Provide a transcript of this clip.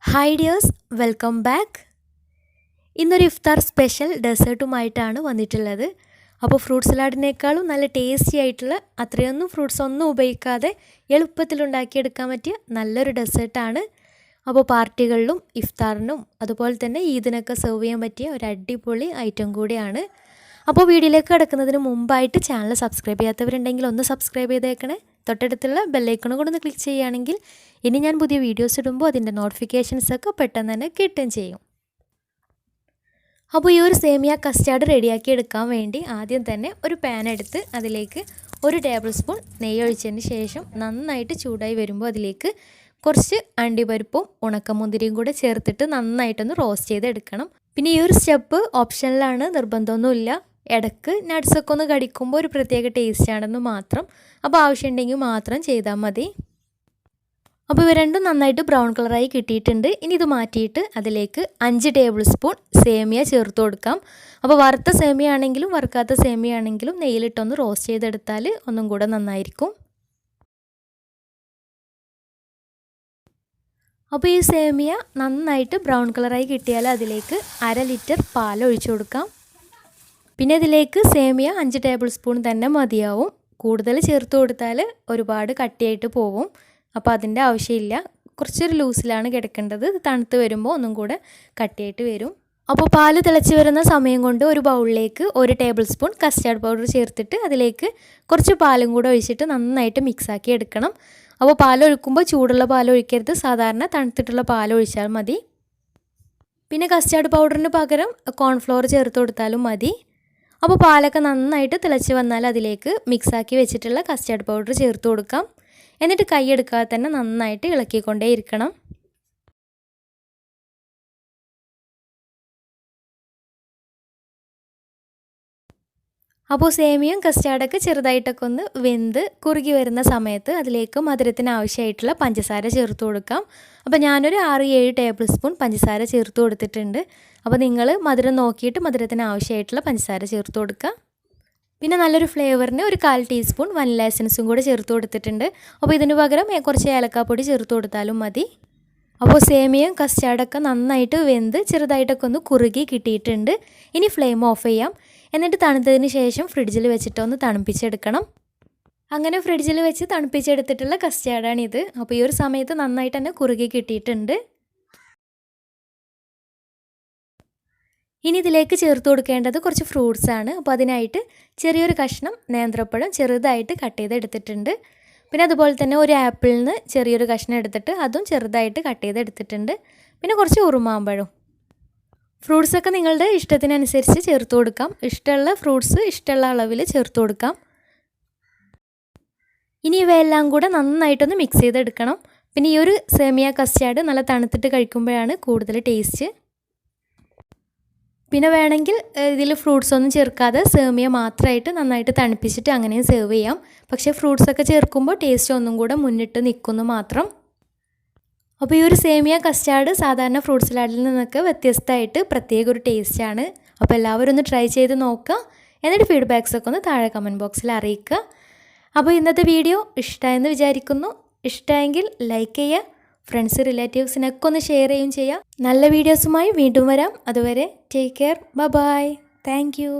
Hi dears, welcome back. ഇന്നൊരു ഇഫ്താർ special ഡെസേർട്ടുമായിട്ടാണ് വന്നിട്ടുള്ളത്. അപ്പോൾ ഫ്രൂട്ട് സലാഡിനേക്കാളും നല്ല ടേസ്റ്റി ആയിട്ടുള്ള, അത്രയൊന്നും ഫ്രൂട്ട്സ് ഒന്നും ഉപയോഗിക്കാതെ എളുപ്പത്തിൽ ഉണ്ടാക്കിയെടുക്കാൻ പറ്റിയ നല്ലൊരു ഡെസേർട്ടാണ്. അപ്പോൾ പാർട്ടികളിലും ഇഫ്താറിനും അതുപോലെ തന്നെ ഈദിനൊക്കെ സെർവ് ചെയ്യാൻ പറ്റിയ ഒരു അടിപൊളി ഐറ്റം കൂടിയാണ്. അപ്പോൾ വീഡിയോയിലേക്ക് കിടക്കുന്നതിന് മുമ്പായിട്ട് ചാനൽ സബ്സ്ക്രൈബ് ചെയ്യാത്തവരുണ്ടെങ്കിൽ ഒന്ന് സബ്സ്ക്രൈബ് ചെയ്തേക്കണേ. തൊട്ടടുത്തുള്ള ബെല്ലൈക്കണും കൂടെ ഒന്ന് ക്ലിക്ക് ചെയ്യുകയാണെങ്കിൽ ഇനി ഞാൻ പുതിയ വീഡിയോസ് ഇടുമ്പോൾ അതിൻ്റെ നോട്ടിഫിക്കേഷൻസൊക്കെ പെട്ടെന്ന് തന്നെ കിട്ടുകയും ചെയ്യും. അപ്പോൾ ഈ ഒരു സേമിയ കസ്റ്റാർഡ് റെഡിയാക്കി എടുക്കാൻ വേണ്ടി ആദ്യം തന്നെ ഒരു പാൻ എടുത്ത് അതിലേക്ക് 1 ടേബിൾ സ്പൂൺ നെയ്യ് ഒഴിച്ചതിന് ശേഷം നന്നായിട്ട് ചൂടായി വരുമ്പോൾ അതിലേക്ക് കുറച്ച് അണ്ടിപ്പരിപ്പും ഉണക്കമുന്തിരിയും കൂടെ ചേർത്തിട്ട് നന്നായിട്ടൊന്ന് റോസ്റ്റ് ചെയ്തെടുക്കണം. പിന്നെ ഈ ഒരു സ്റ്റെപ്പ് ഓപ്ഷനിലാണ്, നിർബന്ധമൊന്നുമില്ല. ഇടയ്ക്ക് നട്ട്സൊക്കെ ഒന്ന് കടിക്കുമ്പോൾ ഒരു പ്രത്യേക ടേസ്റ്റ് ആണെന്ന് മാത്രം. അപ്പോൾ ആവശ്യമുണ്ടെങ്കിൽ മാത്രം ചെയ്താൽ മതി. അപ്പോൾ ഇവ രണ്ടും നന്നായിട്ട് ബ്രൗൺ കളറായി കിട്ടിയിട്ടുണ്ട്. ഇനി ഇത് മാറ്റിയിട്ട് അതിലേക്ക് 5 ടേബിൾ സ്പൂൺ സേമിയ ചേർത്ത് കൊടുക്കാം. അപ്പോൾ വറുത്ത സേമിയ ആണെങ്കിലും വറുക്കാത്ത സേമിയ ആണെങ്കിലും നെയ്യിലിട്ടൊന്ന് റോസ്റ്റ് ചെയ്തെടുത്താൽ ഒന്നും കൂടെ നന്നായിരിക്കും. അപ്പോൾ ഈ സേമിയ നന്നായിട്ട് ബ്രൗൺ കളറായി കിട്ടിയാൽ അതിലേക്ക് 1/2 ലിറ്റർ പാൽ ഒഴിച്ചു കൊടുക്കാം. പിന്നെ ഇതിലേക്ക് സേമിയ 5 ടേബിൾ സ്പൂൺ തന്നെ മതിയാവും. കൂടുതൽ ചേർത്ത് കൊടുത്താൽ ഒരുപാട് കട്ടിയായിട്ട് പോകും. അപ്പോൾ അതിൻ്റെ ആവശ്യമില്ല. കുറച്ചൊരു ലൂസിലാണ് കിടക്കേണ്ടത്. തണുത്ത് വരുമ്പോൾ ഒന്നും കൂടെ കട്ടിയായിട്ട് വരും. അപ്പോൾ പാല് തിളച്ച് വരുന്ന സമയം കൊണ്ട് ഒരു ബൗളിലേക്ക് 1 ടേബിൾ സ്പൂൺ കസ്റ്റാർഡ് പൗഡർ ചേർത്തിട്ട് അതിലേക്ക് കുറച്ച് പാലും കൂടെ ഒഴിച്ചിട്ട് നന്നായിട്ട് മിക്സാക്കി എടുക്കണം. അപ്പോൾ പാലൊഴിക്കുമ്പോൾ ചൂടുള്ള പാലൊഴിക്കരുത്, സാധാരണ തണുത്തിട്ടുള്ള പാലൊഴിച്ചാൽ മതി. പിന്നെ കസ്റ്റാർഡ് പൗഡറിന് പകരം കോൺഫ്ലവർ ചേർത്ത് കൊടുത്താലും മതി. അപ്പോൾ പാലൊക്കെ നന്നായിട്ട് തിളച്ച് വന്നാൽ അതിലേക്ക് മിക്സാക്കി വെച്ചിട്ടുള്ള കസ്റ്റാർഡ് പൗഡർ ചേർത്ത് കൊടുക്കാം. എന്നിട്ട് കൈയെടുക്കാതെ തന്നെ നന്നായിട്ട് ഇളക്കിക്കൊണ്ടേ ഇരിക്കണം. അപ്പോൾ സേമിയയും കസ്റ്റാർഡൊക്കെ ചെറുതായിട്ടൊക്കെ ഒന്ന് വെന്ത് കുറുകി വരുന്ന സമയത്ത് അതിലേക്ക് മധുരത്തിന് ആവശ്യമായിട്ടുള്ള പഞ്ചസാര ചേർത്ത് കൊടുക്കാം. അപ്പോൾ ഞാനൊരു 6-7 ടേബിൾ സ്പൂൺ പഞ്ചസാര ചേർത്ത് കൊടുത്തിട്ടുണ്ട്. അപ്പോൾ നിങ്ങൾ മധുരം നോക്കിയിട്ട് മധുരത്തിന് ആവശ്യമായിട്ടുള്ള പഞ്ചസാര ചേർത്ത് കൊടുക്കുക. പിന്നെ നല്ലൊരു ഫ്ലേവറിന് ഒരു 1/4 ടീസ്പൂൺ വനില എസൻസും കൂടെ ചേർത്ത് കൊടുത്തിട്ടുണ്ട്. അപ്പോൾ ഇതിന് പകരം കുറച്ച് ഏലക്കാപ്പൊടി ചേർത്ത് കൊടുത്താലും മതി. അപ്പോൾ സേമിയയും കസ്റ്റാർഡൊക്കെ നന്നായിട്ട് വെന്ത് ചെറുതായിട്ടൊക്കെ ഒന്ന് കുറുകി കിട്ടിയിട്ടുണ്ട്. ഇനി ഫ്ലെയിം ഓഫ് ചെയ്യാം. എന്നിട്ട് തണുത്തതിന് ശേഷം ഫ്രിഡ്ജിൽ വെച്ചിട്ടൊന്ന് തണുപ്പിച്ചെടുക്കണം. അങ്ങനെ ഫ്രിഡ്ജിൽ വെച്ച് തണുപ്പിച്ചെടുത്തിട്ടുള്ള കസ്റ്റാർഡാണിത്. അപ്പോൾ ഈ ഒരു സമയത്ത് നന്നായിട്ട് തന്നെ കുറുകി കിട്ടിയിട്ടുണ്ട്. ഇനി ഇതിലേക്ക് ചേർത്ത് കൊടുക്കേണ്ടത് കുറച്ച് ഫ്രൂട്ട്സ് ആണ്. അപ്പോൾ അതിനായിട്ട് ചെറിയൊരു കഷ്ണം നേന്ത്രപ്പഴം ചെറുതായിട്ട് കട്ട് ചെയ്തെടുത്തിട്ടുണ്ട്. പിന്നെ അതുപോലെ തന്നെ ഒരു ആപ്പിളിൽ നിന്ന് ചെറിയൊരു കഷ്ണം എടുത്തിട്ട് അതും ചെറുതായിട്ട് കട്ട് ചെയ്തെടുത്തിട്ടുണ്ട്. പിന്നെ കുറച്ച് ഉറുമാമ്പഴം. ഫ്രൂട്ട്സൊക്കെ നിങ്ങളുടെ ഇഷ്ടത്തിനനുസരിച്ച് ചേർത്ത് കൊടുക്കാം. ഇഷ്ടമുള്ള ഫ്രൂട്ട്സ് ഇഷ്ടമുള്ള അളവിൽ ചേർത്ത് കൊടുക്കാം. ഇനി ഇവയെല്ലാം കൂടെ നന്നായിട്ടൊന്ന് മിക്സ് ചെയ്തെടുക്കണം. പിന്നെ ഈ ഒരു സേമിയ കസ്റ്റാർഡ് നല്ല തണുത്തിട്ട് കഴിക്കുമ്പോഴാണ് കൂടുതൽ ടേസ്റ്റ്. പിന്നെ വേണമെങ്കിൽ ഇതിൽ ഫ്രൂട്ട്സ് ഒന്നും ചേർക്കാതെ സേമിയ മാത്രമായിട്ട് നന്നായിട്ട് തണുപ്പിച്ചിട്ട് അങ്ങനെയും സെർവ് ചെയ്യാം. പക്ഷേ ഫ്രൂട്ട്സൊക്കെ ചേർക്കുമ്പോൾ ടേസ്റ്റ് ഒന്നും കൂടെ മുന്നിട്ട് നിൽക്കുന്നു മാത്രം. അപ്പോൾ ഈ ഒരു സേമിയ കസ്റ്റാർഡ് സാധാരണ ഫ്രൂട്ട് സലാഡിൽ നിന്നൊക്കെ വ്യത്യസ്തമായിട്ട് പ്രത്യേക ഒരു ടേസ്റ്റാണ്. അപ്പോൾ എല്ലാവരും ഒന്ന് ട്രൈ ചെയ്ത് നോക്കുക. എന്നിട്ട് ഫീഡ്ബാക്സൊക്കെ ഒന്ന് താഴെ കമൻറ്റ് ബോക്സിൽ അറിയിക്കുക. അപ്പോൾ ഇന്നത്തെ വീഡിയോ ഇഷ്ടമായെന്ന് വിചാരിക്കുന്നു. ഇഷ്ടമായെങ്കിൽ ലൈക്ക് ചെയ്യുക. ഫ്രണ്ട്സ് റിലേറ്റീവ്സിനൊക്കെ ഒന്ന് ഷെയർ ചെയ്യുകയും ചെയ്യുക. നല്ല വീഡിയോസുമായി വീണ്ടും വരാം. അതുവരെ take care. Bye. Thank U.